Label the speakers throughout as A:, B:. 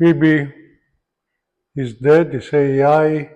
A: Bibi is dead, is AI,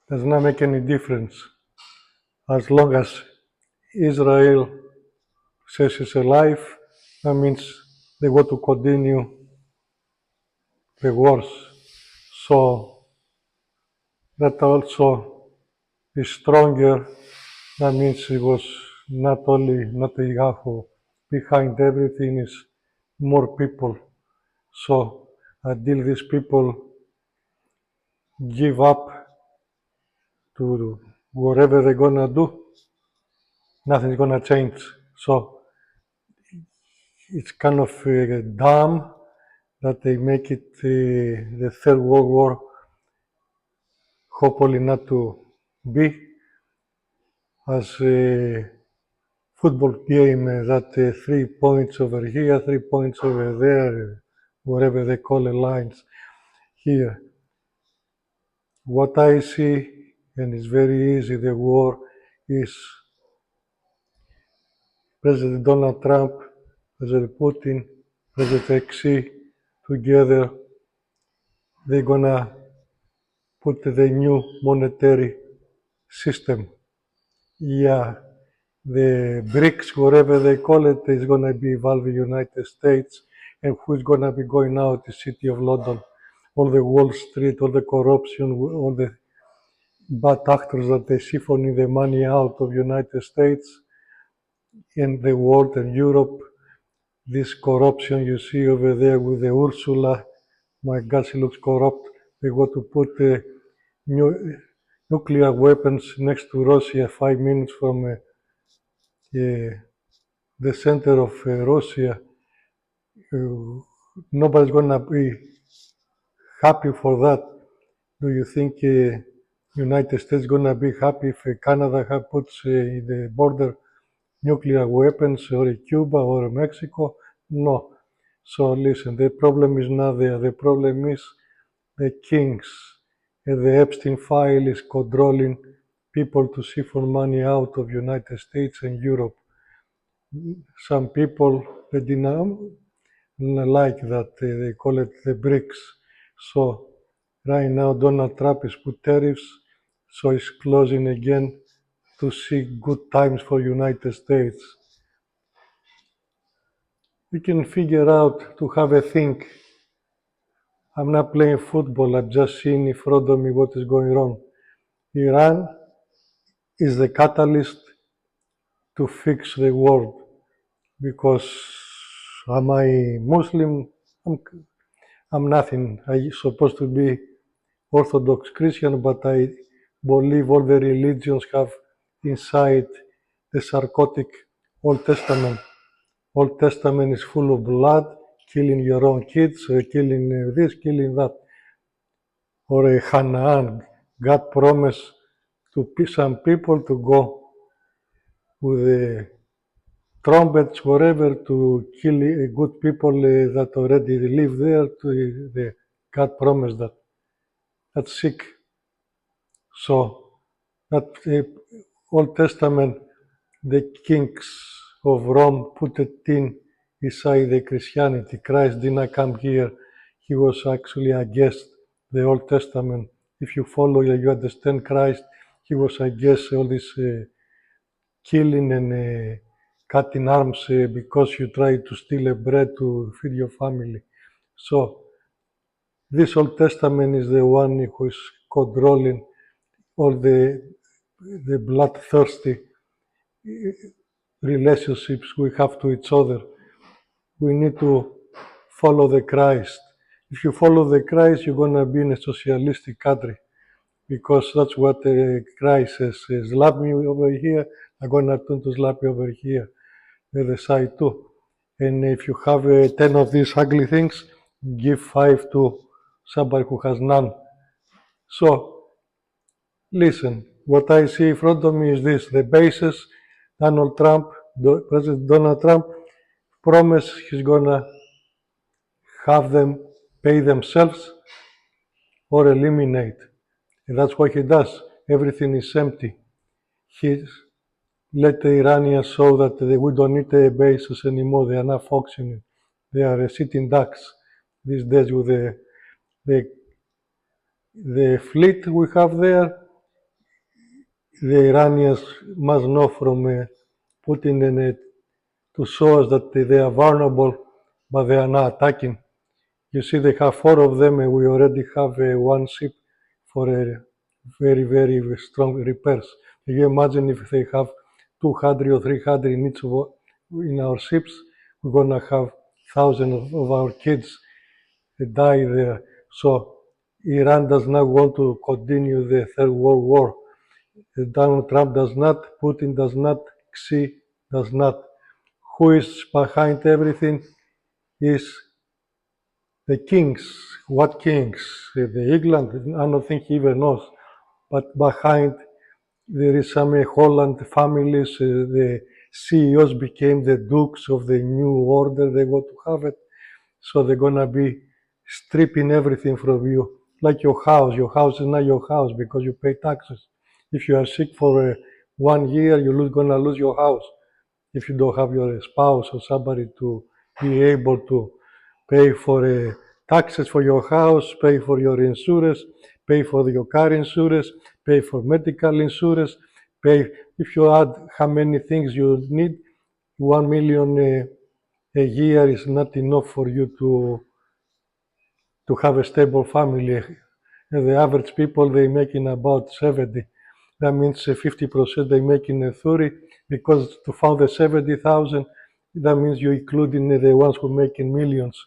A: does not make any difference. As long as Israel says it's alive, that means they want to continue the wars. So that also is stronger. That means it was not only Netanyahu behind everything, is more people. So until these people give up to whatever they're gonna do, nothing's gonna change. So it's kind of dumb that they make it the Third World War, hopefully not to be as a football game that 3 points over here, 3 points over there, whatever they call the lines here. What I see, and it's very easy, the war is President Donald Trump, President Putin, President Xi together. They're gonna put the new monetary system. Yeah, the BRICS, whatever they call it, is gonna be involved the United States, and who's gonna be going out the City of London, all the Wall Street, all the corruption, all the bad actors that they siphoning the money out of United States and the world and Europe. This corruption you see over there with the Ursula, my God, she looks corrupt. They want to put nuclear weapons next to Russia, 5 minutes from the center of Russia. Nobody's gonna be happy for that. Do you think United States gonna be happy if Canada puts in the border nuclear weapons, or Cuba or Mexico? No. So listen, the problem is not there. The problem is the kings. And the Epstein file is controlling people to siphon money out of United States and Europe. Some people, they deny like that. They call it the BRICS. So right now Donald Trump is put tariffs, so he's closing again to see good times for United States. We can figure out to have a think. I'm not playing football, I'm just seeing in front of me what is going on. Iran is the catalyst to fix the world, because am I Muslim? I'm nothing. I'm supposed to be Orthodox Christian, but I believe all the religions have inside the sarcastic Old Testament. Old Testament is full of blood, killing your own kids, killing this, killing that. Or a Hanaan, God promised to some people to go with the trumpets, whatever, to kill good people that already live there. God promised that. That's sick. So that Old Testament, the kings of Rome put it in inside the Christianity. Christ did not come here. He was actually against the Old Testament. If you follow, you understand Christ, he was against all this killing and cutting arms because you try to steal a bread to feed your family. So this Old Testament is the one who is controlling all the bloodthirsty relationships we have to each other. We need to follow the Christ. If you follow the Christ, you're going to be in a socialistic country, because that's what Christ says. Slap me over here, I'm going to turn to slap you over here, the other side too. And if you have 10 of these ugly things, give 5 to somebody who has none. So, listen, what I see in front of me is this: the basis. Donald Trump, President Donald Trump, promised he's gonna have them pay themselves or eliminate. And that's what he does. Everything is empty. He let the Iranians show that we don't need the bases anymore. They are not functioning. They are sitting ducks. these days with the, the fleet we have there. The Iranians must know from Putin and to show us that they are vulnerable, but they are not attacking. You see, they have 4 of them, and we already have one ship for a very, very strong repairs. Can you imagine if they have 200 or 300 in each of in our ships? We're gonna have thousands of our kids die there. So Iran does not want to continue the Third World War. Donald Trump does not, Putin does not, Xi does not. Who is behind everything is the kings. What kings? The England, I don't think he even knows. But behind there is some Holland families, the CEOs became the dukes of the new order they want to have it. So they're gonna be stripping everything from you. Like your house. Your house is not your house because you pay taxes. If you are sick for 1 year, you're gonna lose your house. If you don't have your spouse or somebody to be able to pay for taxes for your house, pay for your insurance, pay for your car insurance, pay for medical insurance, pay, if you add how many things you need, 1 million a year is not enough for you to have a stable family. The average people, they making about 70. That means 50% they making 30, because to find the 70,000, that means you're including the ones who making millions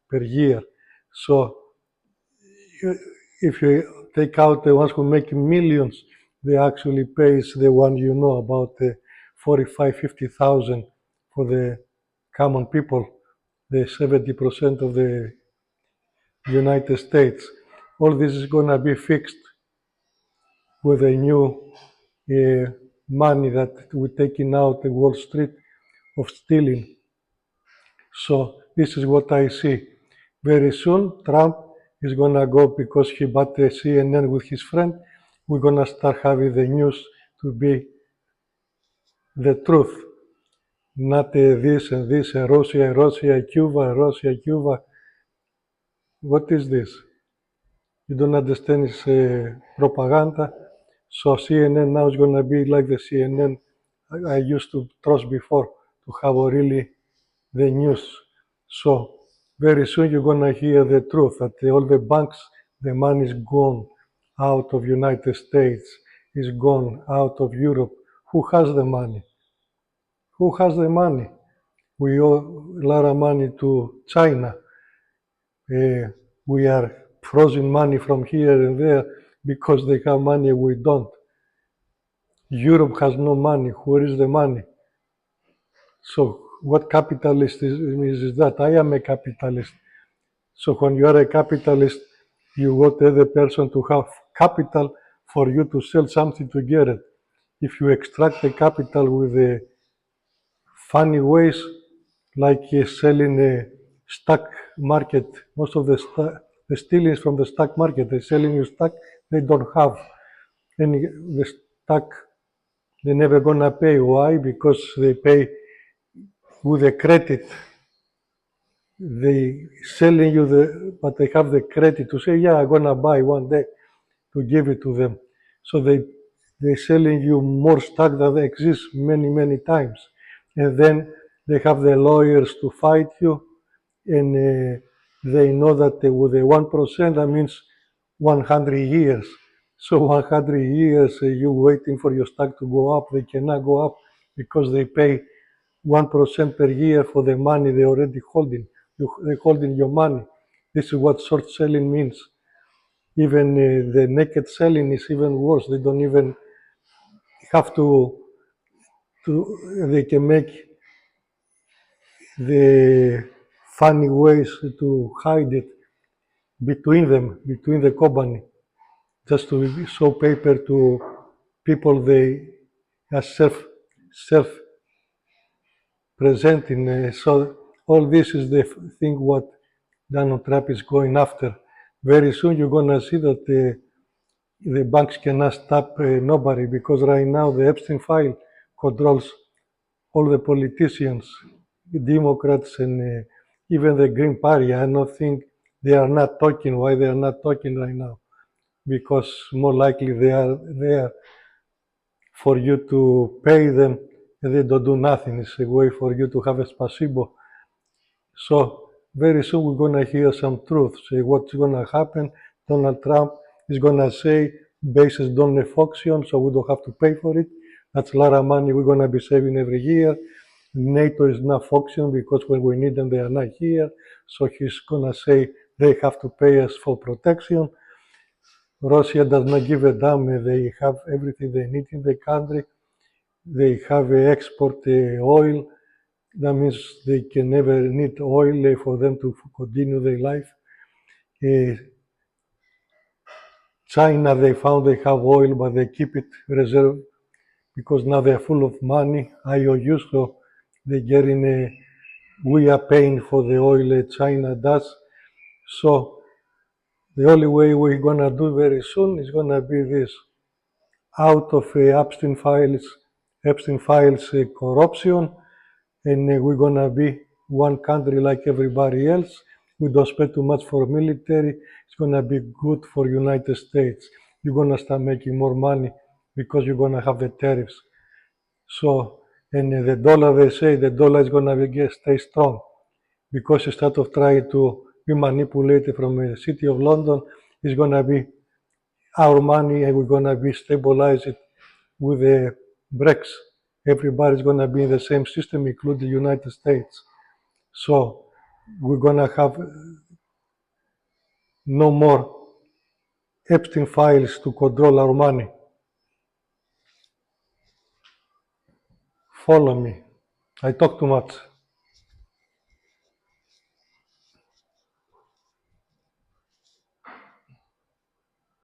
A: per year. So if you take out the ones who making millions, they actually pays the one you know about 45, 50,000 for the common people, the 70% of the United States. All this is going to be fixed with a new money that we're taking out the Wall Street of stealing. So this is what I see. Very soon, Trump is going to go because he bought the CNN with his friend. We're going to start having the news to be the truth, not this and this, and Russia, Russia, Cuba, Russia, Cuba. What is this? You don't understand it's propaganda. So CNN now is going to be like the CNN I used to trust before to have really the news. So very soon you're going to hear the truth that all the banks, the money is gone out of United States, is gone out of Europe. Who has the money? Who has the money? We owe a lot of money to China. We are frozen money from here and there because they have money, we don't. Europe has no money. Where is the money? So what capitalist is that? I am a capitalist. So when you are a capitalist, you want the other person to have capital for you to sell something to get it. If you extract the capital with funny ways, like selling a stock market, most of the stealings from the stock market, they're selling you stock they don't have. And the stock, they're never gonna pay. Why? Because they pay with a credit. They selling you but they have the credit to say, yeah, I'm gonna buy one day, to give it to them. So they selling you more stock than exists many, many times. And then they have the lawyers to fight you, and they know that with the 1%, that means 100 years. So 100 years, you waiting for your stock to go up. They cannot go up because they pay 1% per year for the money they already holding. They're holding your money. This is what short selling means. Even the naked selling is even worse. They don't even have they can make the funny ways to hide it between them, between the company, just to show paper to people they are self presenting. So all this is the thing what Donald Trump is going after. Very soon you're gonna see that the banks cannot stop nobody, because right now the Epstein file controls all the politicians, Democrats, and even the Green Party. I don't think they are not talking. Why they are not talking right now? Because more likely they are there for you to pay them and they don't do nothing. It's a way for you to have a spasibo. So very soon we're going to hear some truth. Say what's going to happen. Donald Trump is going to say bases don't have auction, so we don't have to pay for it. That's a lot of money we're going to be saving every year. NATO is not auction because when we need them, they are not here. So he's going to say they have to pay us for protection. Russia does not give a damn. They have everything they need in the country. They have export oil. That means they can never need oil for them to continue their life. China, they found they have oil, but they keep it reserved because now they're full of money, IOUs, so they're getting we are paying for the oil China does. So the only way we're gonna do very soon is gonna be this. Out of Epstein files corruption, and we're gonna be one country like everybody else. We don't spend too much for military. It's gonna be good for United States. You're gonna start making more money because you're gonna have the tariffs. So, and the dollar, they say the dollar is gonna stay strong because instead of trying to be manipulated from the city of London, it's gonna be our money, and we're gonna be stabilize it with the BRICS. Everybody's gonna be in the same system, including the United States. So we're gonna have no more Epstein files to control our money. Follow me. I talk too much.